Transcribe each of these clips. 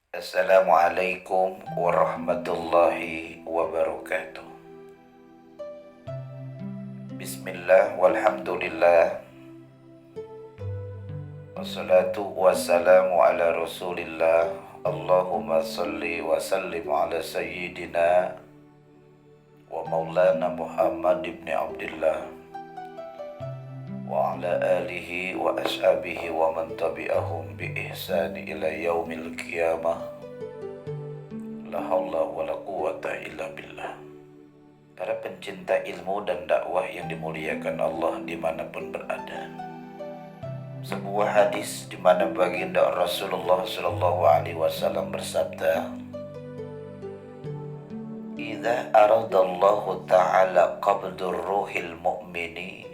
Assalamualaikum warahmatullahi wabarakatuh. Bismillah walhamdulillah. Wassalatu wassalamu ala rasulillah. Allahumma salli wa sallim ala sayyidina wa maulana Muhammad ibn Abdullah wa ala alihi wa ashabihi wa man tabi'ahum bi ihsani ila yaumil qiyamah. La haula wa la quwata illa billah. Para pencinta ilmu dan dakwah yang dimuliakan Allah dimanapun berada, sebuah hadis di mana baginda Rasulullah Shallallahu Alaihi Wasallam bersabda, "Idza aradallahu taala qabdur ruhil mu'mini."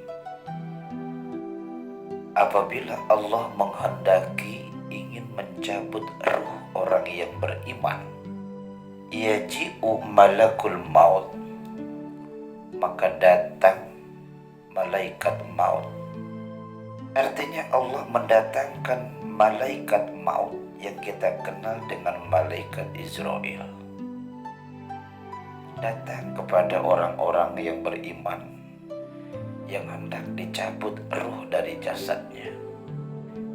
Apabila Allah menghendaki ingin mencabut ruh orang yang beriman, yaji'u malakul maut, maka datang malaikat maut. Artinya Allah mendatangkan malaikat maut yang kita kenal dengan malaikat Israel, datang kepada orang-orang yang beriman yang hendak dicabut ruh dari jasadnya.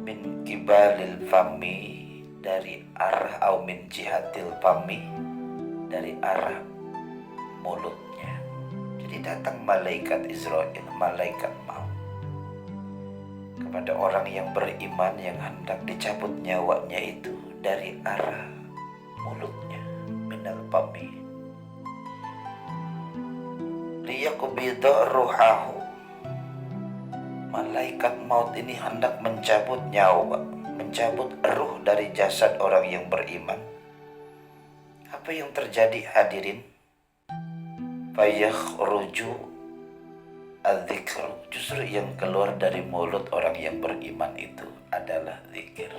Min kibalil fami, dari arah, au min jihatil fami, dari arah mulutnya. Jadi datang malaikat Israel, malaikat maut, kepada orang yang beriman yang hendak dicabut nyawanya itu dari arah mulutnya, minal fami. Liyaqbida ruhahu, malaikat maut ini hendak mencabut nyawa, mencabut ruh dari jasad orang yang beriman. Apa yang terjadi hadirin? Fayakhruju adzikr, justru yang keluar dari mulut orang yang beriman itu adalah zikir.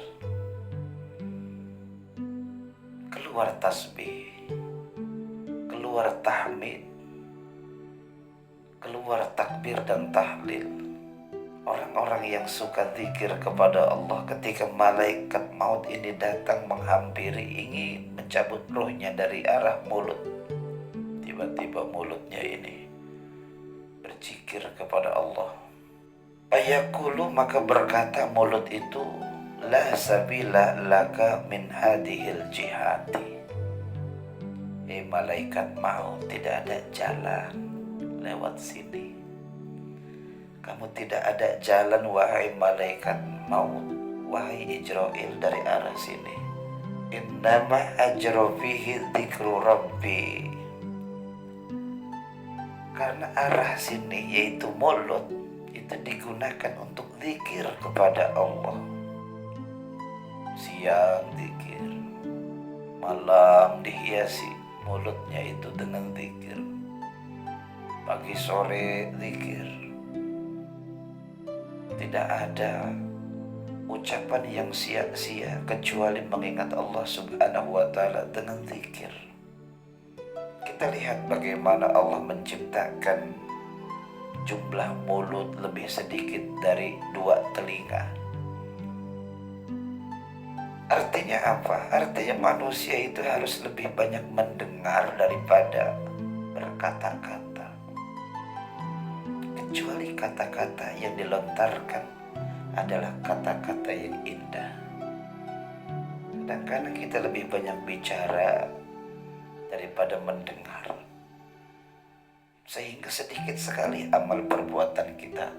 Keluar tasbih, keluar tahmid, keluar takbir dan tahlil. Orang-orang yang suka zikir kepada Allah, ketika malaikat maut ini datang menghampiri ingin mencabut ruhnya dari arah mulut, tiba-tiba mulutnya ini berzikir kepada Allah. Fayaqulu, maka berkata mulut itu, la sabila laka min hadhil jihati. Malaikat maut, tidak ada jalan lewat sini. Kamu tidak ada jalan wahai malaikat maut, wahai Israel, dari arah sini. Innama ajra fihi dzikru rabbi. Karena arah sini, yaitu mulut, itu digunakan untuk zikir kepada Allah. Siang zikir, malam dihiasi mulutnya itu dengan zikir, pagi sore zikir. Tidak ada ucapan yang sia-sia kecuali mengingat Allah Subhanahu wa Ta'ala dengan zikir. Kita lihat bagaimana Allah menciptakan jumlah mulut lebih sedikit dari 2 telinga. Artinya apa? Artinya manusia itu harus lebih banyak mendengar daripada berkata-kata. Kecuali kata-kata yang dilontarkan adalah kata-kata yang indah. Kadang-kadang kita lebih banyak bicara daripada mendengar, sehingga sedikit sekali amal perbuatan kita.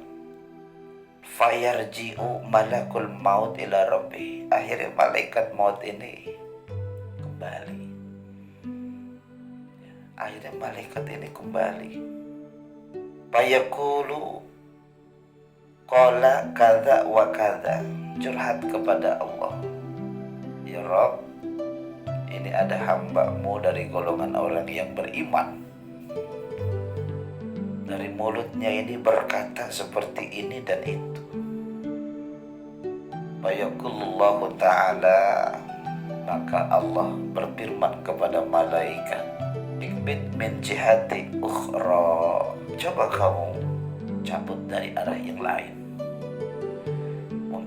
Fayarji'u malakul maut ila rabbi, akhirnya malaikat maut ini kembali. Akhirnya malaikat ini kembali. Fayaqulu qala kadza wa kadza, curhat kepada Allah. Ya Rabb, ini ada hamba-Mu dari golongan orang yang beriman. Dari mulutnya ini berkata seperti ini dan itu. Fayaqulullahu ta'ala, maka Allah berfirman kepada malaikat, ikbid min jihati ukhra, coba kamu cabut dari arah yang lain.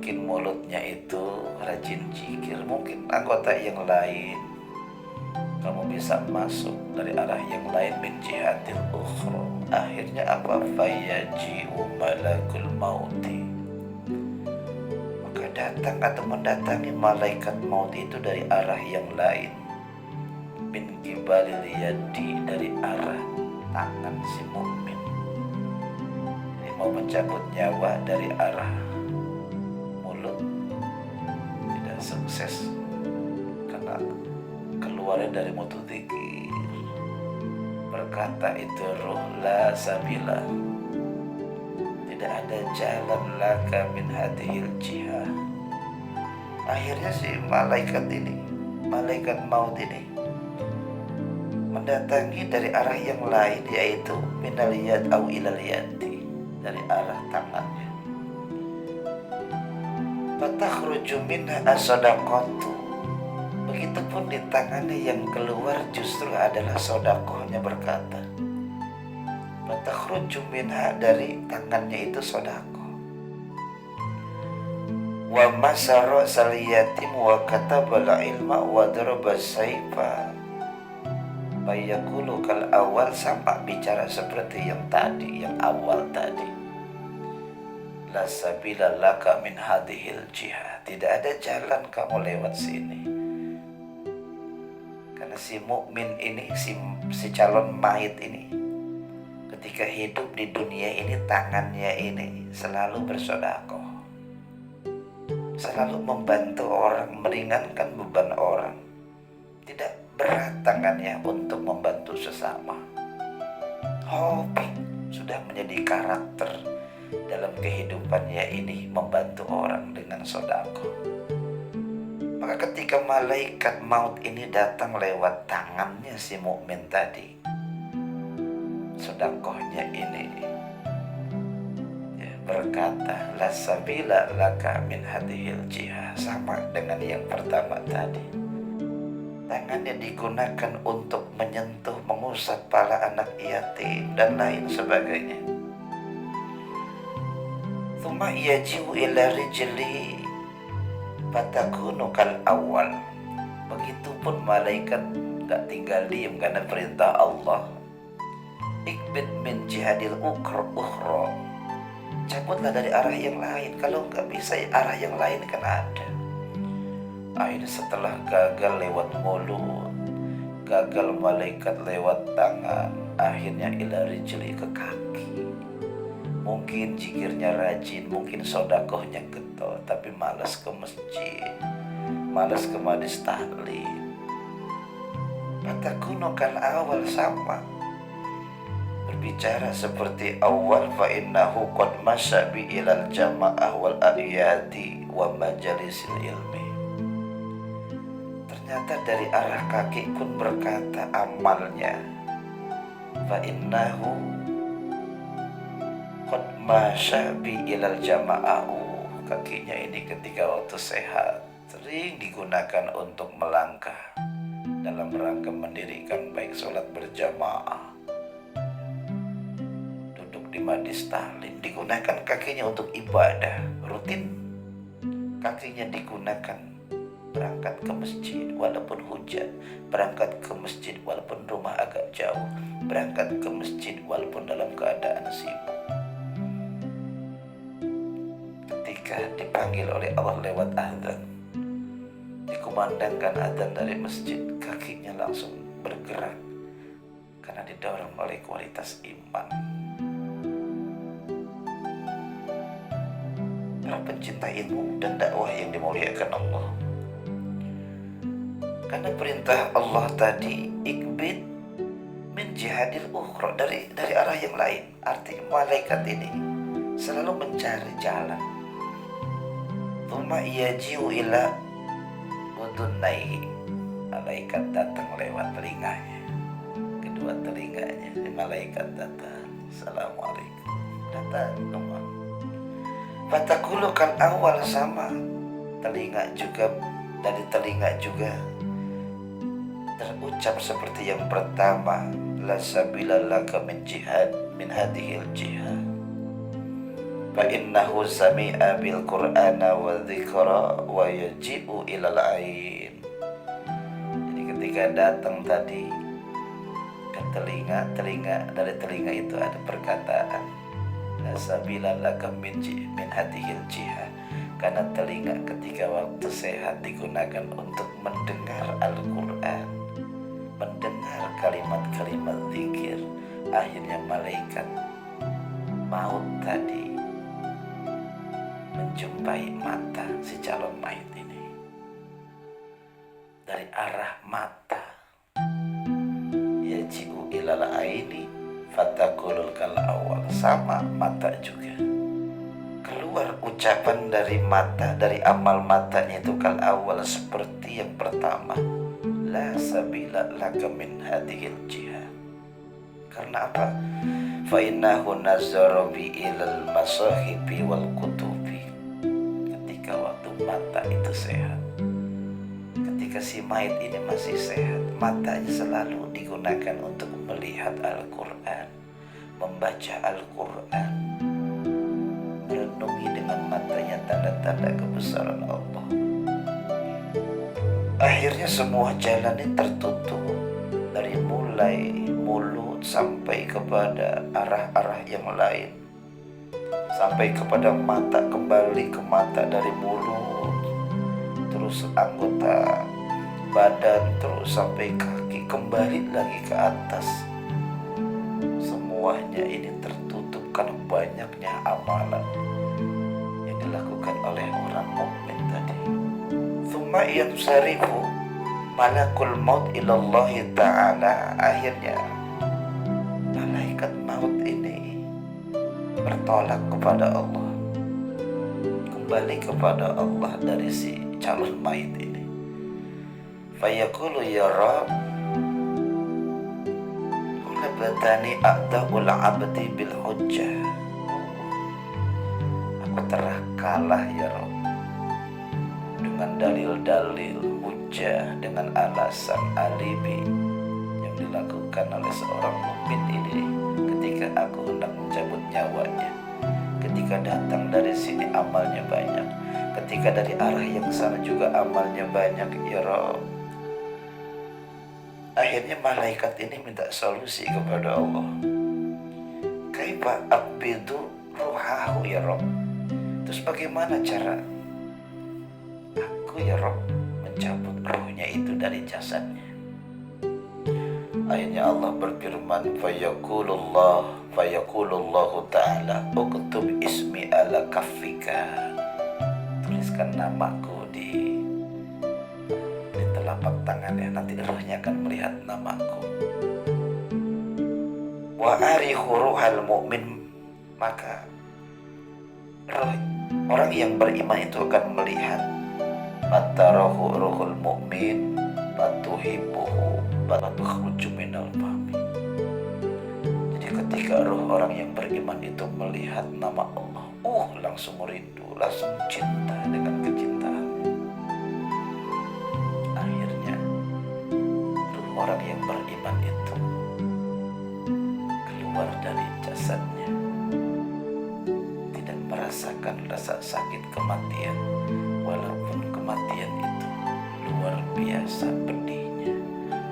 mungkin mulutnya itu rajin zikir, mungkin anggota yang lain kamu bisa masuk dari arah yang lain, min jihadil ukhra. Akhirnya apa? Fayaji'u malakul mauti, maka datang atau mendatangi malaikat maut itu dari arah yang lain, min kibalil yadi, dari arah tangan si mukmin. Ini mau mencabut nyawa dari arah mulut, tidak sukses karena keluarnya dari mutu dzikir. Berkata itu ruh, la sabila, tidak ada jalan laka min hadhil jihah. Akhirnya si malaikat ini, malaikat maut ini mendatangi dari arah yang lain, yaitu minal yad au ilal yadi, dari arah tangannya. Fatakhruju minha as-sadaqatu, begitupun di tangannya yang keluar justru adalah sodakohnya. Berkata fatakhruju minha, dari tangannya itu sodakoh. Wa masara saliyatim wa katabal ilma wa daraba saifa fayakulu kal awal, sama bicara seperti yang tadi, yang awal tadi. La sabila laka min hadhil jihad, tidak ada jalan kamu lewat sini. Karena si mukmin ini, si calon mayit ini, ketika hidup di dunia ini, tangannya ini selalu bersedekah, selalu membantu orang, meringankan beban orang. Tidak berat tangannya untuk membantu sesama. Hobi sudah menjadi karakter dalam kehidupannya ini, membantu orang dengan sedekah. Maka ketika malaikat maut ini datang lewat tangannya si mukmin tadi, sedekahnya ini, ya, berkata la sabila laka min hadhil jihah, sama dengan yang pertama tadi. Tangannya digunakan untuk menyentuh, mengusap pala anak yatim dan lain sebagainya. Tsumma yaji'u ila rijli fatakunu kal awal. Begitupun malaikat gak tinggal diam karena perintah Allah. Ikbid min jihadil ukhra, cabutlah dari arah yang lain. Kalau gak bisa arah yang lain kan ada. Akhirnya setelah gagal lewat mulut, gagal malaikat lewat tangan, akhirnya ila rijli, ke kaki. Mungkin zikirnya rajin, mungkin sodakohnya getol, tapi malas ke masjid, malas ke majlis taklim. Fatakunu kal awal, sama berbicara seperti awal. Fa innahu qad masya bi ilal jama'ah wal a'yadi wa majalisil ilmi. Ternyata dari arah kaki pun berkata amalnya. Fa innahu qad masya bi ilal jama'ah. Kakinya ini ketika waktu sehat sering digunakan untuk melangkah dalam rangka mendirikan baik sholat berjamaah, duduk di majlis taklim, digunakan kakinya untuk ibadah rutin. Kakinya digunakan berangkat ke masjid walaupun hujan, berangkat ke masjid walaupun rumah agak jauh, berangkat ke masjid walaupun dalam keadaan sibuk. Ketika dipanggil oleh Allah lewat azan, dikumandangkan azan dari masjid, kakinya langsung bergerak karena didorong oleh kualitas iman. Para pencinta ilmu dan dakwah yang dimuliakan Allah, karena perintah Allah tadi, ikbid min jihadil ukhra, dari arah yang lain. Artinya malaikat ini selalu mencari jalan. Tsumma yaji'u ila udunaihi, malaikat datang lewat telinganya, kedua telinganya. Malaikat datang, assalamualaikum, datang kemana? Fatakulu kal awal, sama telinga juga, dari telinga juga terucap seperti yang pertama, la sabila laka min jihad min hadhil jihad. fa innahu sami'a bil qur'ana wa dzikra wa yaji'u ilal ain. Jadi ketika datang tadi ke telinga, dari telinga itu ada perkataan la sabila laka min hadhil jihad, karena telinga ketika waktu sehat digunakan untuk mendengar Al-Quran, mendengar kalimat-kalimat zikir. Akhirnya malaikat maut tadi menjumpai mata si calon mayit ini. Dari arah mata yaji'u ilal aini fatakulul kal awal, sama mata juga keluar ucapan dari mata, dari amal matanya itu kal awal, seperti yang pertama, la sabila laka min hadhil jihad. Karena apa? Fa innahu nazara bi ilal masahibi wal kutubi. Ketika waktu mata itu sehat, ketika si mayit ini masih sehat, matanya selalu digunakan untuk melihat Al-Quran, membaca Al-Quran, merenungi dengan matanya tanda-tanda kebesaran Allah. Akhirnya semua jalan ini tertutup, dari mulai mulut sampai kepada arah-arah yang lain, sampai kepada mata, kembali ke mata, dari mulut terus anggota badan, terus sampai kaki, kembali lagi ke atas. Semuanya ini tertutup karena banyaknya amalan yang dilakukan oleh orang mukmin tadi. Tsumma yansarifu malakul maut ilallahi ta'ala. Akhirnya malaikat maut ini bertolak kepada Allah, kembali kepada Allah dari si calon mayit ini. Fayaqulu ya Rabb, ghalabani a'da'ul abdi bil hujjah. Aku telah kalah ya Rabb dengan dalil-dalil hujjah, dengan alasan alibi yang dilakukan oleh seorang mukmin ini ketika aku hendak mencabut nyawanya. Ketika datang dari sini amalnya banyak, ketika dari arah yang sana juga amalnya banyak ya Rabb. Akhirnya malaikat ini minta solusi kepada Allah. Kaifa abbidu ruhahu ya Rabb. Terus bagaimana cara aku ya Rabb mencabut ruhnya itu dari jasadnya? Akhirnya Allah berfirman, fayaqulullahu ta'ala uktub ismi ala kaffika. Tuliskan namaku di telapak tangannya, nanti rohnya akan melihat namaku. Wa arihu ruhal mu'min, maka roh orang yang beriman itu akan melihat matarahu ruhul mu'min fatuhibuhu fatukhruju minal fahmi. Jadi ketika roh orang yang beriman itu melihat nama Allah, langsung rindu, langsung cinta dengan kecintaan. Akhirnya roh orang yang beriman itu keluar dari jasadnya, tidak merasakan rasa sakit kematian, walaupun kematian itu luar biasa pedihnya,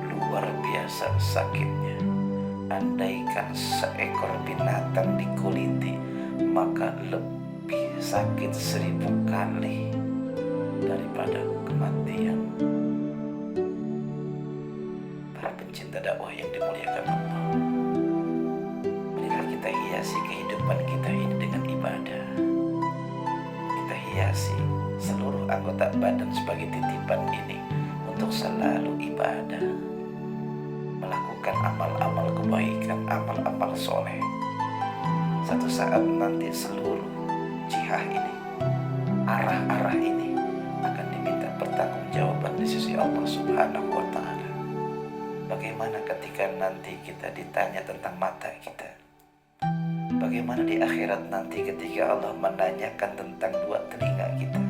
luar biasa sakitnya. Andaikan seekor binatang dikuliti, maka lebih sakit 1000 kali daripada kematian. Para pencinta dakwah yang dimuliakan Allah, marilah kita hiasi kehidupan kita ini dengan ibadah. Kita hiasi seluruh anggota badan sebagai titipan ini untuk selalu ibadah, melakukan amal-amal kebaikan, amal-amal soleh. Satu saat nanti seluruh jihah ini, arah-arah ini akan diminta pertanggungjawaban di sisi Allah Subhanahu wa Ta'ala. Bagaimana ketika nanti kita ditanya tentang mata kita? Bagaimana di akhirat nanti ketika Allah menanyakan tentang dua telinga kita?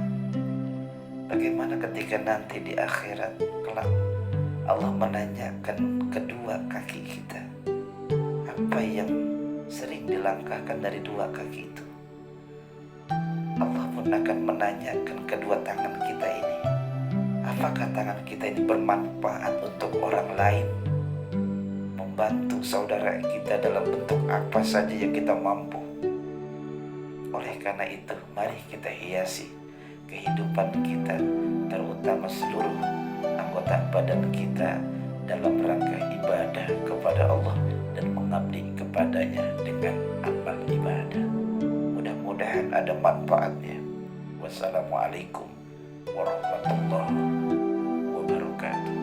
Bagaimana ketika nanti di akhirat kelak Allah menanyakan kedua kaki kita? Apa yang sering dilangkahkan dari dua kaki itu? pun akan menanyakan kedua tangan kita ini, apakah tangan kita ini bermanfaat untuk orang lain, membantu saudara kita dalam bentuk apa saja yang kita mampu. Oleh karena itu, mari kita hiasi kehidupan kita, terutama seluruh anggota badan kita, dalam rangka ibadah kepada Allah dan mengabdi kepadanya dengan amal ibadah. Mudah-mudahan ada manfaatnya. Wassalamualaikum warahmatullahi wabarakatuh.